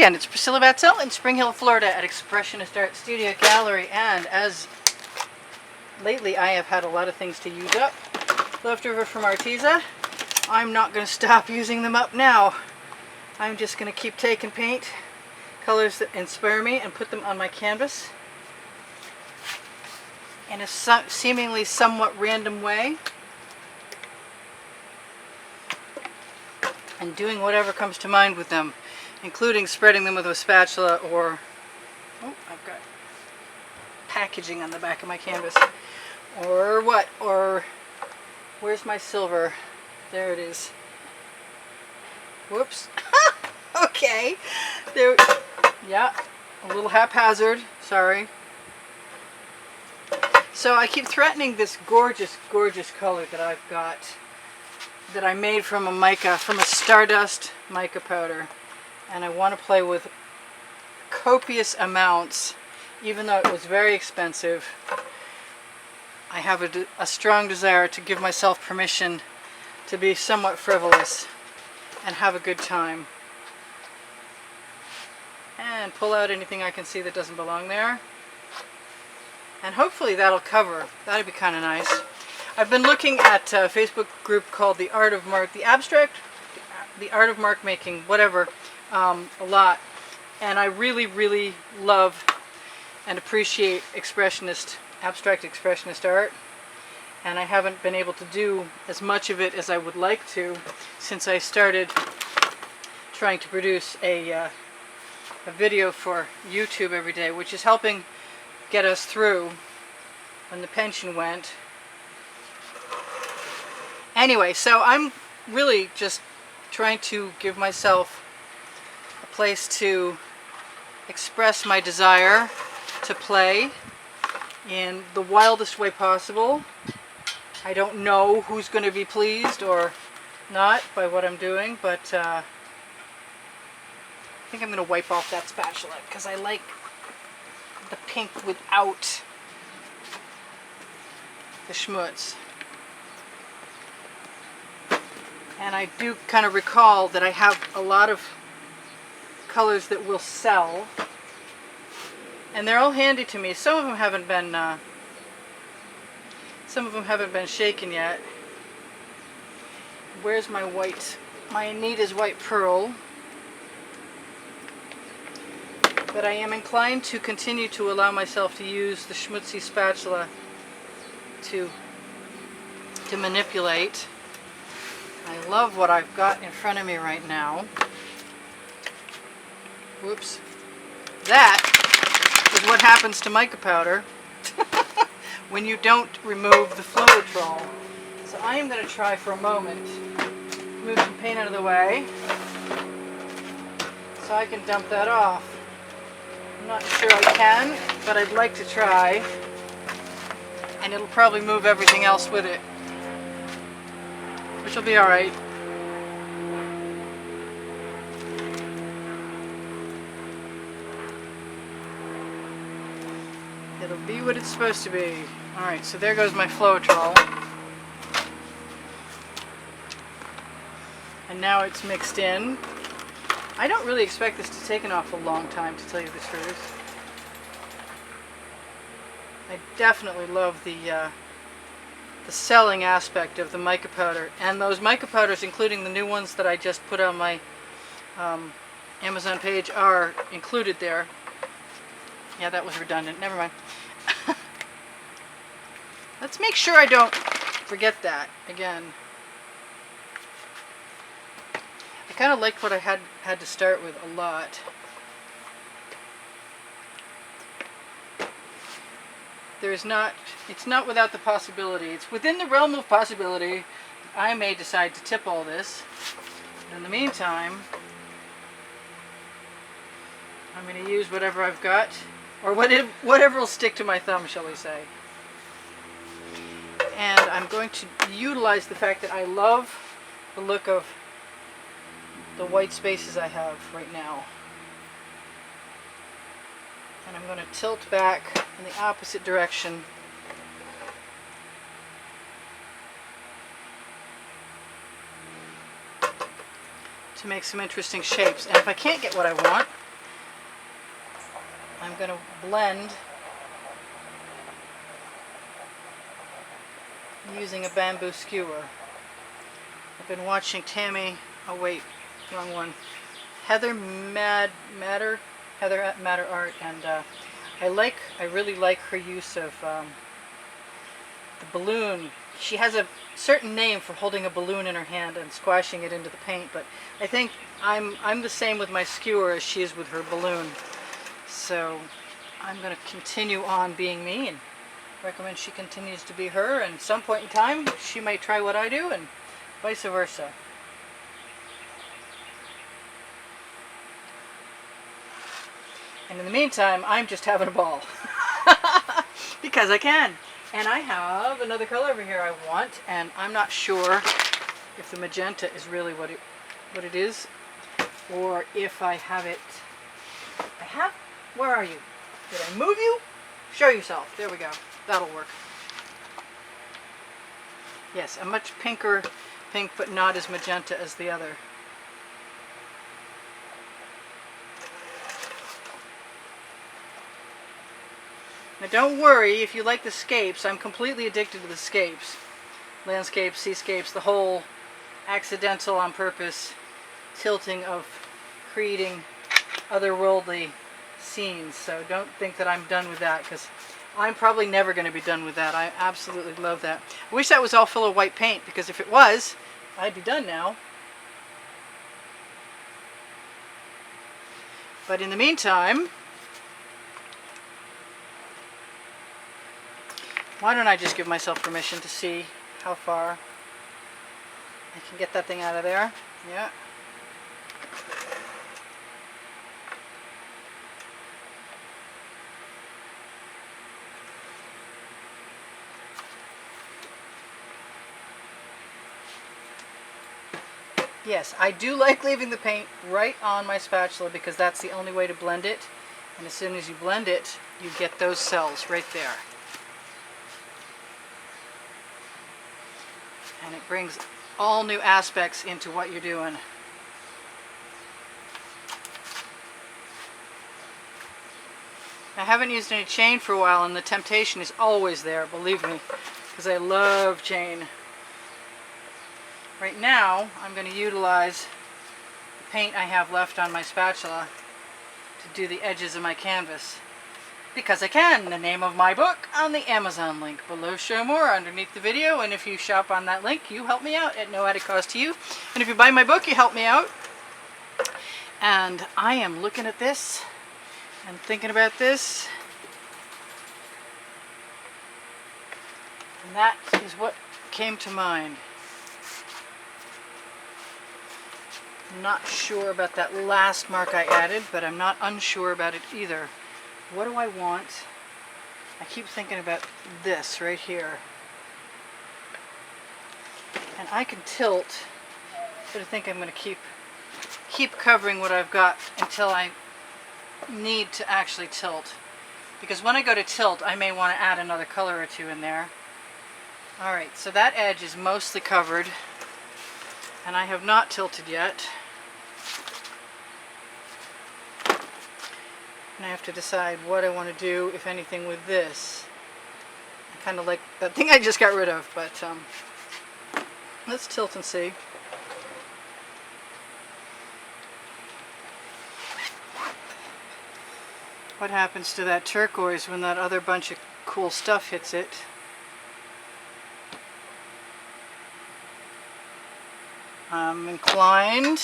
again, it's Priscilla Batzell in Spring Hill, Florida at Expressionist Art Studio Gallery, and as lately I have had a lot of things to use up left over from Arteza. I'm not going to stop using them up now. I'm just going to keep taking paint, colors that inspire me, and put them on my canvas in a seemingly somewhat random way, and doing whatever comes to mind with them, including spreading them with a spatula or, oh, I've got packaging on the back of my canvas, or what, or where's my silver? There it is. Whoops. Okay. There, yeah, a little haphazard, sorry. So I keep threatening this gorgeous, gorgeous color that I've got, that I made from a mica, from a stardust mica powder. And I want to play with copious amounts, even though it was very expensive. I have a strong desire to give myself permission to be somewhat frivolous and have a good time. And pull out anything I can see that doesn't belong there. And hopefully that'll cover. That'd be kind of nice. I've been looking at a Facebook group called The Art of Mark, the Art of Mark Making, whatever, a lot. And I really, really love and appreciate abstract expressionist art. And I haven't been able to do as much of it as I would like to since I started trying to produce a video for YouTube every day, which is helping get us through when the pension went. Anyway, so I'm really just trying to give myself a place to express my desire to play in the wildest way possible. I don't know who's going to be pleased or not by what I'm doing, but I think I'm going to wipe off that spatula because I like the pink without the schmutz. And I do kind of recall that I have a lot of colors that will sell, and they're all handy to me. Some of them haven't been shaken yet. Where's my white? My Anita's white pearl. But I am inclined to continue to allow myself to use the schmutzy spatula to manipulate. I love what I've got in front of me right now. Whoops. That is what happens to mica powder when you don't remove the Floetrol. So I am going to try for a moment, move some paint out of the way so I can dump that off. I'm not sure I can, but I'd like to try, and it'll probably move everything else with it, which will be alright. It'll be what it's supposed to be. Alright, so there goes my Floetrol. And now it's mixed in. I don't really expect this to take an awful long time, to tell you the truth. I definitely love the selling aspect of the mica powder. And those mica powders, including the new ones that I just put on my Amazon page, are included there. Yeah, that was redundant. Never mind. Let's make sure I don't forget that again. I kind of liked what I had to start with a lot. It's not without the possibility. It's within the realm of possibility I may decide to tip all this. But in the meantime, I'm going to use whatever I've got, or whatever will stick to my thumb, shall we say. And I'm going to utilize the fact that I love the look of the white spaces I have right now. And I'm going to tilt back in the opposite direction to make some interesting shapes. And if I can't get what I want, I'm going to blend using a bamboo skewer. I've been watching Tammy, oh wait, wrong one, Heather Matter Art, and I really like her use of the balloon. She has a certain name for holding a balloon in her hand and squashing it into the paint, but I think I'm the same with my skewer as she is with her balloon. So I'm going to continue on being me and recommend she continues to be her, and at some point in time she might try what I do and vice versa. And in the meantime, I'm just having a ball. Because I can. And I have another color over here I want, and I'm not sure if the magenta is really what it is, or if I have it. Where are you? Did I move you? Show yourself. There we go. That'll work. Yes, a much pinker pink, but not as magenta as the other. Now don't worry if you like the scapes. I'm completely addicted to the scapes. Landscapes, seascapes, the whole accidental on purpose tilting of creating otherworldly scenes. So don't think that I'm done with that, because I'm probably never going to be done with that. I absolutely love that. I wish that was all full of white paint, because if it was, I'd be done now. But in the meantime, why don't I just give myself permission to see how far I can get that thing out of there. Yeah. Yes, I do like leaving the paint right on my spatula, because that's the only way to blend it. And as soon as you blend it, you get those cells right there. And it brings all new aspects into what you're doing. I haven't used any chain for a while, and the temptation is always there, believe me, because I love chain. Right now, I'm going to utilize the paint I have left on my spatula to do the edges of my canvas. Because I can. The name of my book on the Amazon link below. Show more underneath the video, and if you shop on that link, you help me out at no added cost to you. And if you buy my book, you help me out. And I am looking at this and thinking about this. And that is what came to mind. I'm not sure about that last mark I added, but I'm not unsure about it either. What do I want? I keep thinking about this right here. And I can tilt, but I think I'm going to keep covering what I've got until I need to actually tilt. Because when I go to tilt, I may want to add another color or two in there. Alright, so that edge is mostly covered, and I have not tilted yet. And I have to decide what I want to do, if anything, with this. I kind of like that thing I just got rid of, but let's tilt and see. What happens to that turquoise when that other bunch of cool stuff hits it? I'm inclined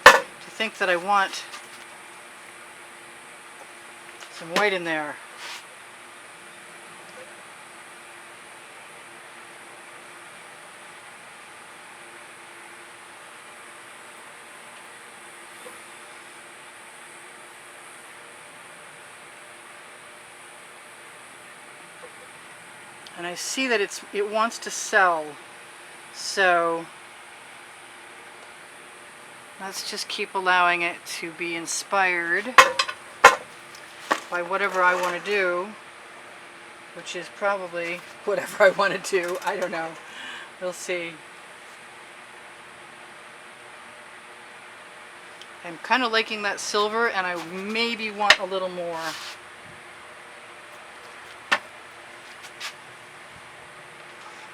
to think that I want some white in there. And I see that it wants to sell, so let's just keep allowing it to be inspired by whatever I want to do, which is probably whatever I want to do. I don't know. We'll see. I'm kind of liking that silver, and I maybe want a little more.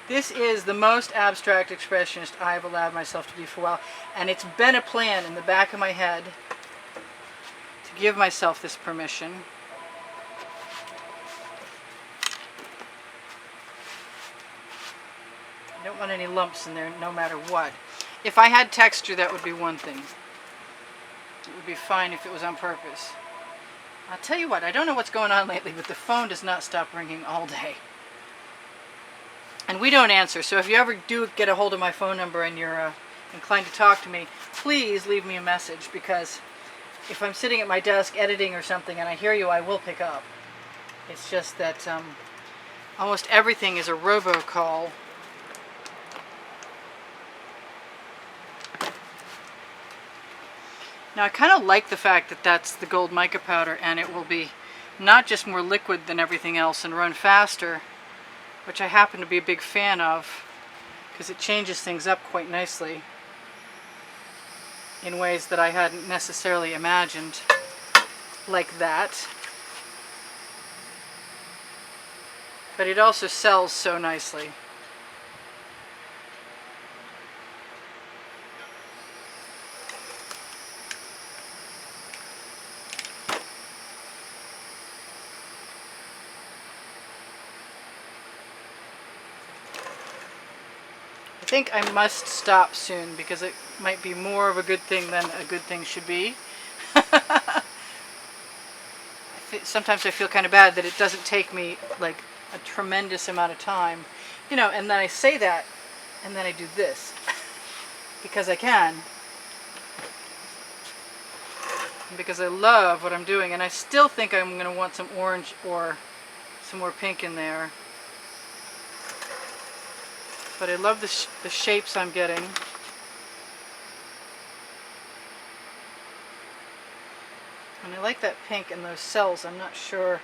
This is the most abstract expressionist I've allowed myself to be for a while, and it's been a plan in the back of my head to give myself this permission. I don't want any lumps in there no matter what. If I had texture, that would be one thing. It would be fine if it was on purpose. I'll tell you what, I don't know what's going on lately, but the phone does not stop ringing all day. And we don't answer, so if you ever do get a hold of my phone number and you're inclined to talk to me, please leave me a message, because if I'm sitting at my desk editing or something and I hear you, I will pick up. It's just that almost everything is a robocall. Now I kind of like the fact that that's the gold mica powder, and it will be not just more liquid than everything else and run faster, which I happen to be a big fan of, because it changes things up quite nicely in ways that I hadn't necessarily imagined, like that. But it also sells so nicely. I think I must stop soon, because it might be more of a good thing than a good thing should be. Sometimes I feel kind of bad that it doesn't take me like a tremendous amount of time, you know, and then I say that and then I do this because I can, and because I love what I'm doing, and I still think I'm going to want some orange or some more pink in there. But I love the shapes I'm getting. And I like that pink in those cells. I'm not sure.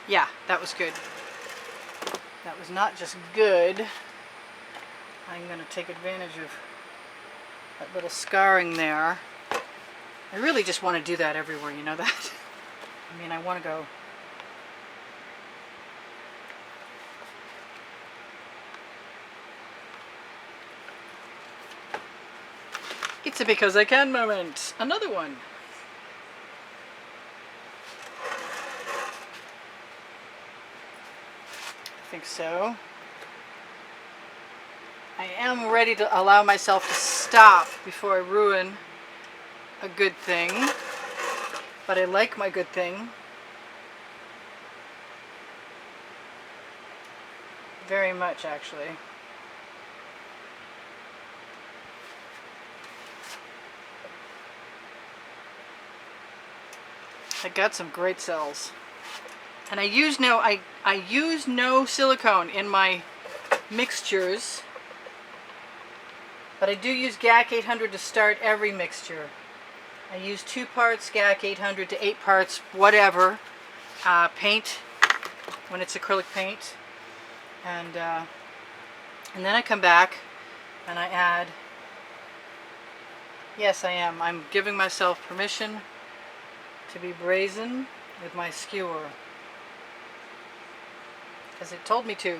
Yeah, that was good. That was not just good. I'm going to take advantage of that little scarring there. I really just want to do that everywhere, you know that? I mean, I want to go... It's a because I can moment. Another one. I think so. I am ready to allow myself to stop before I ruin a good thing. But I like my good thing very much, actually. I got some great cells, and I use no silicone in my mixtures, but I do use GAC 800 to start every mixture. I use 2 parts GAC 800 to 8 parts whatever paint when it's acrylic paint, and then I come back and I add. Yes, I'm giving myself permission to be brazen with my skewer, because it told me to.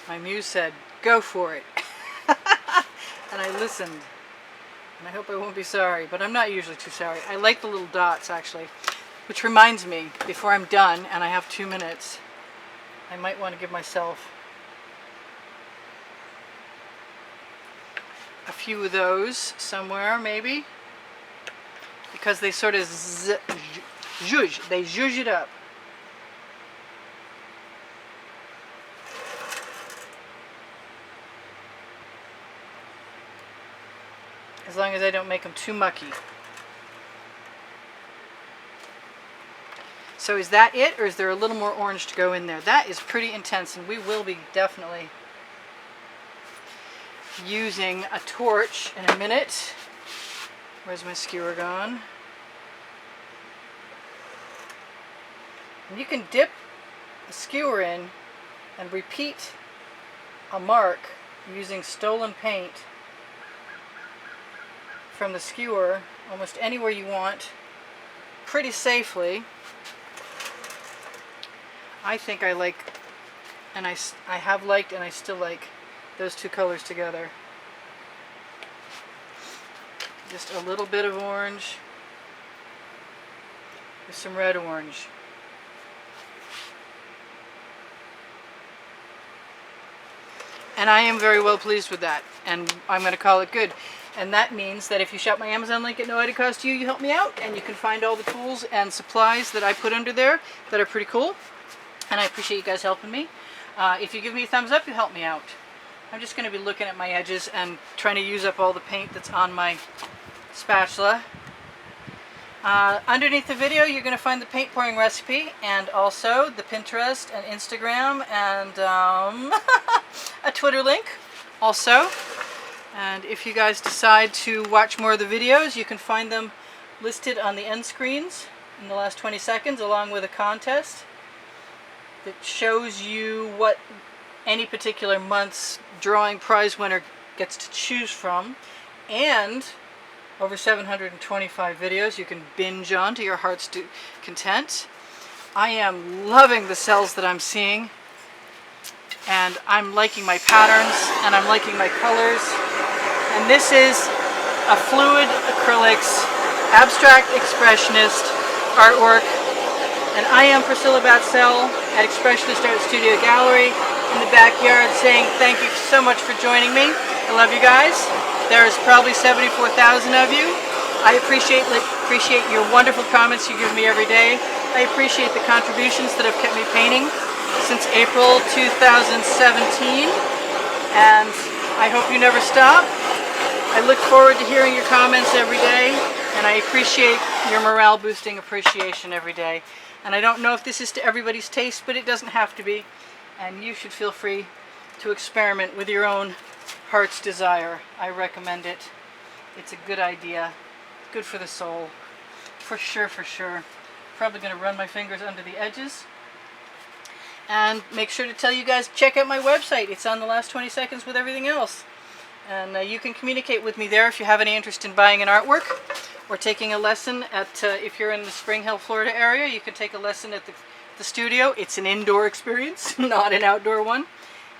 My muse said, go for it. And I listened, and I hope I won't be sorry, but I'm not usually too sorry. I like the little dots, actually, which reminds me, before I'm done and I have 2 minutes, I might want to give myself a few of those somewhere, maybe, because they sort of zhuzh, they zhuzh it up. As long as I don't make them too mucky. So is that it, or is there a little more orange to go in there? That is pretty intense, and we will be definitely using a torch in a minute. Where's my skewer gone? And you can dip the skewer in and repeat a mark using stolen paint from the skewer almost anywhere you want, pretty safely. I think I like, and I have liked and I still like those two colors together. Just a little bit of orange with some red orange. And I am very well pleased with that, and I'm going to call it good. And that means that if you shop my Amazon link at no added cost to you, you help me out, and you can find all the tools and supplies that I put under there that are pretty cool. And I appreciate you guys helping me. If you give me a thumbs up, you help me out. I'm just going to be looking at my edges and trying to use up all the paint that's on my spatula. Underneath the video, you're going to find the paint pouring recipe, and also the Pinterest and Instagram and a Twitter link also. And if you guys decide to watch more of the videos, you can find them listed on the end screens in the last 20 seconds, along with a contest that shows you what any particular month's drawing prize winner gets to choose from, and over 725 videos you can binge on to your heart's content. I am loving the cells that I'm seeing, and I'm liking my patterns, and I'm liking my colors. And this is a Fluid Acrylics Abstract Expressionist artwork. And I am Priscilla Batzell at Expressionist Art Studio Gallery in the backyard, saying thank you so much for joining me. I love you guys. There's probably 74,000 of you. I appreciate your wonderful comments you give me every day. I appreciate the contributions that have kept me painting since April 2017. And I hope you never stop. I look forward to hearing your comments every day, and I appreciate your morale boosting appreciation every day. And I don't know if this is to everybody's taste, but it doesn't have to be. And you should feel free to experiment with your own heart's desire. I recommend it. It's a good idea. Good for the soul. For sure, for sure. Probably going to run my fingers under the edges. And make sure to tell you guys, check out my website. It's on the last 20 seconds with everything else. And you can communicate with me there if you have any interest in buying an artwork or taking a lesson at, if you're in the Spring Hill, Florida area, you can take a lesson at the studio. It's an indoor experience, not an outdoor one.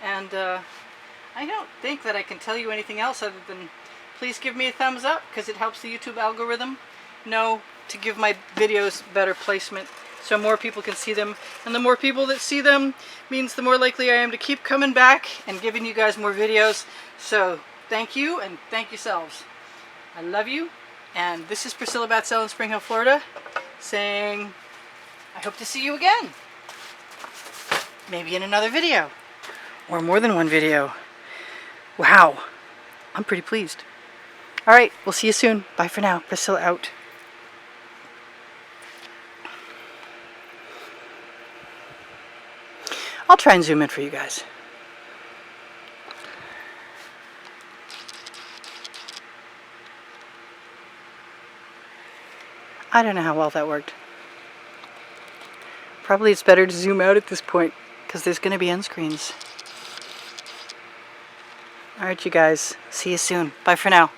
And I don't think that I can tell you anything else other than please give me a thumbs up, because it helps the YouTube algorithm know to give my videos better placement so more people can see them. And the more people that see them means the more likely I am to keep coming back and giving you guys more videos. So thank you, and thank yourselves. I love you. And this is Priscilla Batzell in Spring Hill, Florida, saying I hope to see you again. Maybe in another video. Or more than one video. Wow. I'm pretty pleased. Alright, we'll see you soon. Bye for now. Priscilla out. I'll try and zoom in for you guys. I don't know how well that worked. Probably it's better to zoom out at this point, because there's going to be end screens. Alright, you guys. See you soon. Bye for now.